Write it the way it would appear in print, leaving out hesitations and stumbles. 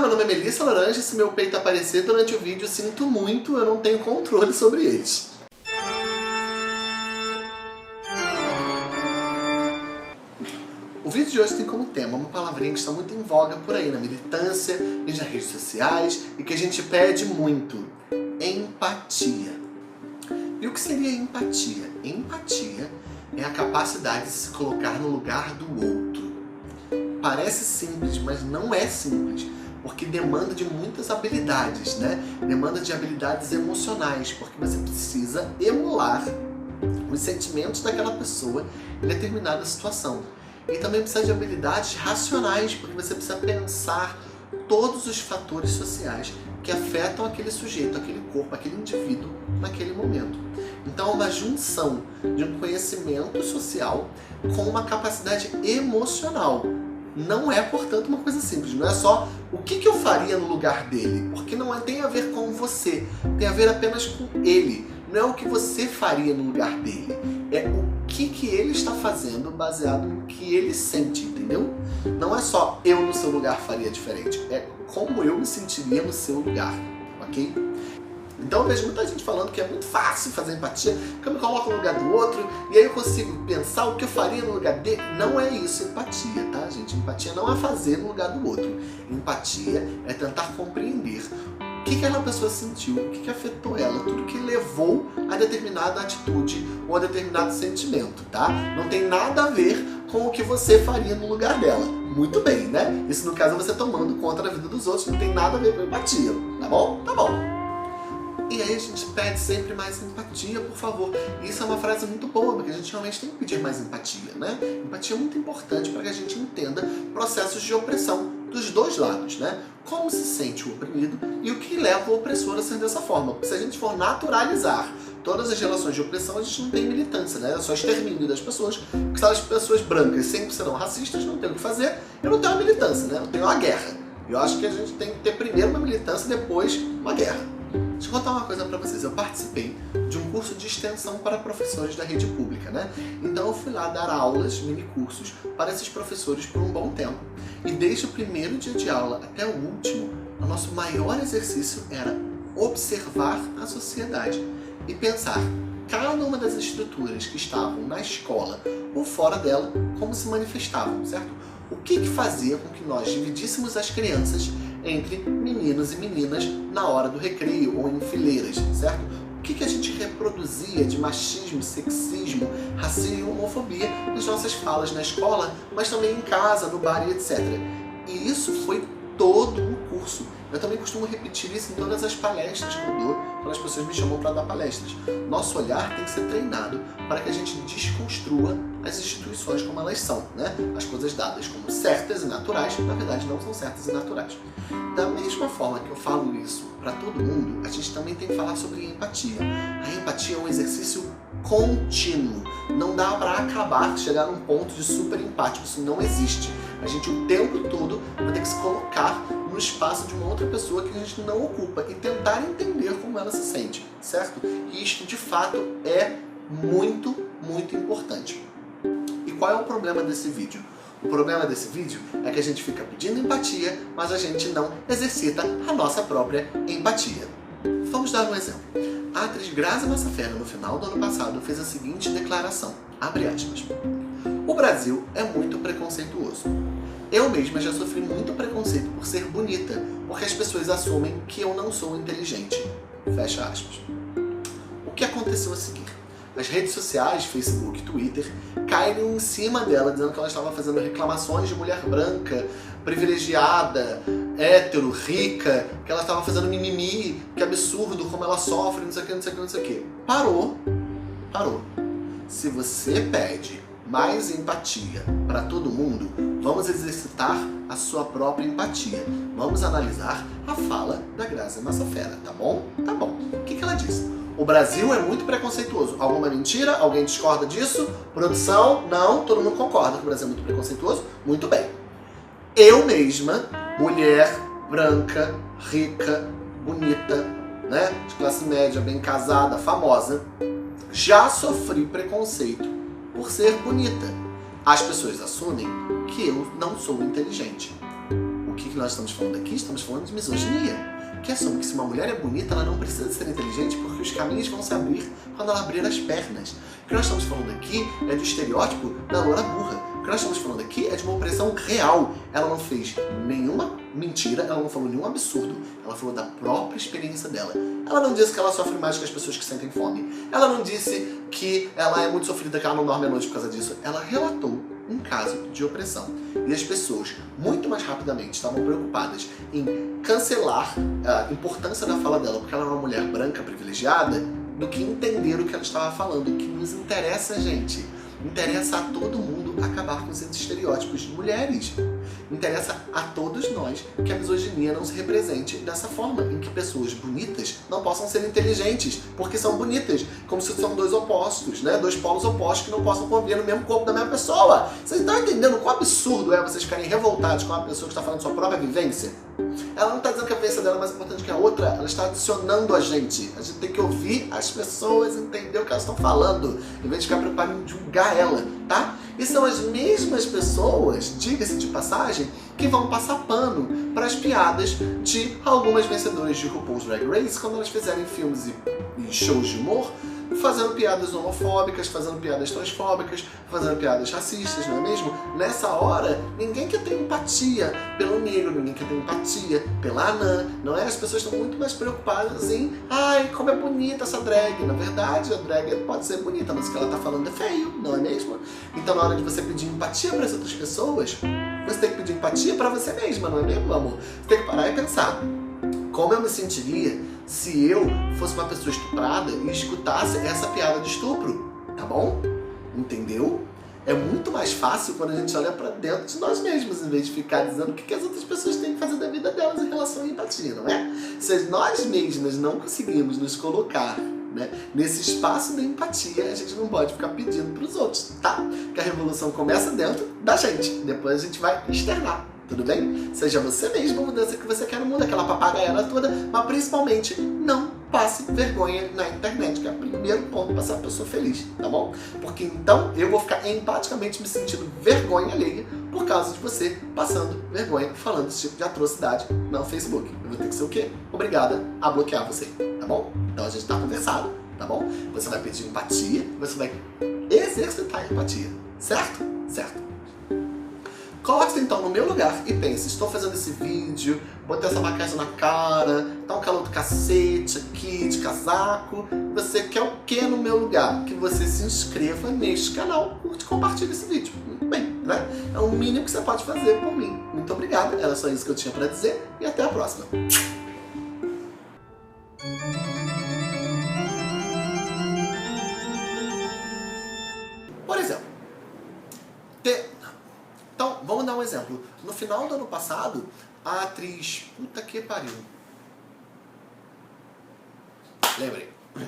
meu nome é Melissa Laranja, se meu peito aparecer durante o vídeo, sinto muito, eu não tenho controle sobre eles. O vídeo de hoje tem como tema uma palavrinha que está muito em voga por aí na militância e nas redes sociais e que a gente pede muito: empatia. E o que seria empatia? Empatia é a capacidade de se colocar no lugar do outro. Parece simples, mas não é simples, porque demanda de muitas habilidades, né? Demanda de habilidades emocionais, porque você precisa emular os sentimentos daquela pessoa em determinada situação. E também precisa de habilidades racionais, porque você precisa pensar todos os fatores sociais que afetam aquele sujeito, aquele corpo, aquele indivíduo naquele momento. Então é uma junção de um conhecimento social com uma capacidade emocional. Não é, portanto, uma coisa simples. Não é só o que eu faria no lugar dele, porque não tem a ver com você, tem a ver apenas com ele. Não é o que você faria no lugar dele, é o que ele está fazendo baseado no que ele sente, entendeu? Não é só eu no seu lugar faria diferente, é como eu me sentiria no seu lugar, ok? Então eu vejo muita gente falando que é muito fácil fazer empatia, que eu me coloco no lugar do outro e aí eu consigo pensar o que eu faria no lugar dele. Não é isso empatia, tá, gente? Empatia não é fazer no lugar do outro. Empatia é tentar compreender o que aquela pessoa sentiu, o que afetou ela, tudo que levou a determinada atitude ou a determinado sentimento, tá? Não tem nada a ver com o que você faria no lugar dela. Muito bem, né? Isso no caso é você tomando conta da vida dos outros, não tem nada a ver com empatia, tá bom? Tá bom. E aí a gente pede sempre mais empatia, por favor. E isso é uma frase muito boa, porque a gente realmente tem que pedir mais empatia, né? Empatia é muito importante para que a gente entenda processos de opressão dos dois lados, né? Como se sente o oprimido e o que leva o opressor a ser dessa forma. Porque se a gente for naturalizar todas as relações de opressão, a gente não tem militância, né? É só extermínio das pessoas. Porque se as pessoas brancas sempre serão racistas, não tem o que fazer, eu não tenho uma militância, né? Eu tenho uma guerra. E eu acho que a gente tem que ter primeiro uma militância, depois uma guerra. Deixa eu contar uma coisa pra vocês. Eu participei de um curso de extensão para professores da rede pública, né? Então eu fui lá dar aulas, mini-cursos, para esses professores por um bom tempo. E desde o primeiro dia de aula até o último, o nosso maior exercício era observar a sociedade e pensar cada uma das estruturas que estavam na escola ou fora dela, como se manifestavam, certo? O que fazia com que nós dividíssemos as crianças entre meninos e meninas na hora do recreio ou em fileiras, certo? O que a gente reproduzia de machismo, sexismo, racismo e homofobia nas nossas falas na escola, mas também em casa, no bar e etc. E isso foi todo o curso. Eu também costumo repetir isso em todas as palestras que eu dou, quando as pessoas me chamam para dar palestras. Nosso olhar tem que ser treinado para que a gente desconstrua as instituições como elas são, né? As coisas dadas como certas e naturais, na verdade não são certas e naturais. Da mesma forma que eu falo isso para todo mundo, a gente também tem que falar sobre empatia. A empatia é um exercício contínuo. Não dá para acabar, chegar num ponto de super empático, isso não existe. A gente o tempo todo vai ter que se colocar no espaço de uma outra pessoa que a gente não ocupa e tentar entender como ela se sente, certo? E isto de fato é muito, muito importante. E qual é o problema desse vídeo? O problema desse vídeo é que a gente fica pedindo empatia, mas a gente não exercita a nossa própria empatia. Vamos dar um exemplo. A atriz Grazi Massafera, no final do ano passado, fez a seguinte declaração, abre aspas: "O Brasil é muito preconceituoso. Eu mesma já sofri muito preconceito por ser bonita, porque as pessoas assumem que eu não sou inteligente." Fecha aspas. O que aconteceu a seguir? As redes sociais, Facebook, Twitter, caíram em cima dela, dizendo que ela estava fazendo reclamações de mulher branca, privilegiada, hétero, rica, que ela estava fazendo mimimi, que absurdo, como ela sofre, não sei o que, não sei o que, não sei o que. Parou. Se você pede mais empatia para todo mundo, vamos exercitar a sua própria empatia. Vamos analisar a fala da Grazi Massafera, tá bom? Tá bom. O que ela disse? O Brasil é muito preconceituoso. Alguma mentira? Alguém discorda disso? Produção? Não? Todo mundo concorda que o Brasil é muito preconceituoso? Muito bem. Eu mesma, mulher, branca, rica, bonita, né? De classe média, bem casada, famosa, já sofri preconceito por ser bonita. As pessoas assumem que eu não sou inteligente. O que que nós estamos falando aqui? Estamos falando de misoginia, que assume que se uma mulher é bonita, ela não precisa ser inteligente porque os caminhos vão se abrir quando ela abrir as pernas. O que nós estamos falando aqui é do estereótipo da loura burra. O que nós estamos falando aqui é de uma opressão real. Ela não fez nenhuma mentira, ela não falou nenhum absurdo, ela falou da própria experiência dela. Ela não disse que ela sofre mais que as pessoas que sentem fome. Ela não disse que ela é muito sofrida, que ela não dorme à noite por causa disso. Ela relatou um caso de opressão. E as pessoas, muito mais rapidamente, estavam preocupadas em cancelar a importância da fala dela, porque ela é uma mulher branca privilegiada, do que entender o que ela estava falando. O que nos interessa, gente? Interessa a todo mundo acabar com esses estereótipos de mulheres. Interessa a todos nós que a misoginia não se represente dessa forma, em que pessoas bonitas não possam ser inteligentes, porque são bonitas, como se são dois opostos, né? Dois polos opostos que não possam conviver no mesmo corpo da mesma pessoa. Vocês estão entendendo quão absurdo é vocês ficarem revoltados com uma pessoa que está falando sua própria vivência? Ela não está dizendo que a vivência dela é mais importante que a outra, ela está adicionando a gente. A gente tem que ouvir as pessoas, entender o que elas estão falando, em vez de ficar preocupado em julgar ela, tá? E são as mesmas pessoas, diga-se de passagem, que vão passar pano para as piadas de algumas vencedoras de RuPaul's Drag Race quando elas fizerem filmes e shows de humor, fazendo piadas homofóbicas, fazendo piadas transfóbicas, fazendo piadas racistas, não é mesmo? Nessa hora, ninguém quer ter empatia pelo negro, ninguém quer ter empatia pela anã, não é? As pessoas estão muito mais preocupadas em ai, como é bonita essa drag. Na verdade, a drag pode ser bonita, mas o que ela está falando é feio, não é mesmo? Então, na hora de você pedir empatia para as outras pessoas, você tem que pedir empatia para você mesma, não é mesmo, amor? Você tem que parar e pensar, como eu me sentiria se eu fosse uma pessoa estuprada e escutasse essa piada de estupro, tá bom? Entendeu? É muito mais fácil quando a gente olha pra dentro de nós mesmos, em vez de ficar dizendo o que as outras pessoas têm que fazer da vida delas em relação à empatia, não é? Se nós mesmas não conseguimos nos colocar, né, nesse espaço da empatia, a gente não pode ficar pedindo pros outros, tá? Que a revolução começa dentro da gente, depois a gente vai externar. Tudo bem? Seja você mesmo a mudança que você quer no mundo, aquela papagaiada toda, mas principalmente não passe vergonha na internet, que é o primeiro ponto para ser uma pessoa feliz, tá bom? Porque então eu vou ficar empaticamente me sentindo vergonha alheia por causa de você passando vergonha falando esse tipo de atrocidade no Facebook. Eu vou ter que ser o quê? Obrigada a bloquear você, tá bom? Então a gente tá conversado, tá bom? Você vai pedir empatia, você vai exercitar a empatia, certo? Certo. Coloque-se então no meu lugar e pense, estou fazendo esse vídeo, botei essa maquiagem na cara, tá um calor do cacete aqui, de casaco. Você quer o que no meu lugar? Que você se inscreva neste canal, curte e compartilhe esse vídeo. Muito bem, né? É o mínimo que você pode fazer por mim. Muito obrigado, era só isso que eu tinha para dizer e até a próxima. Por exemplo, então, vamos dar um exemplo. No final do ano passado, a atriz... Puta que pariu. Lembrei.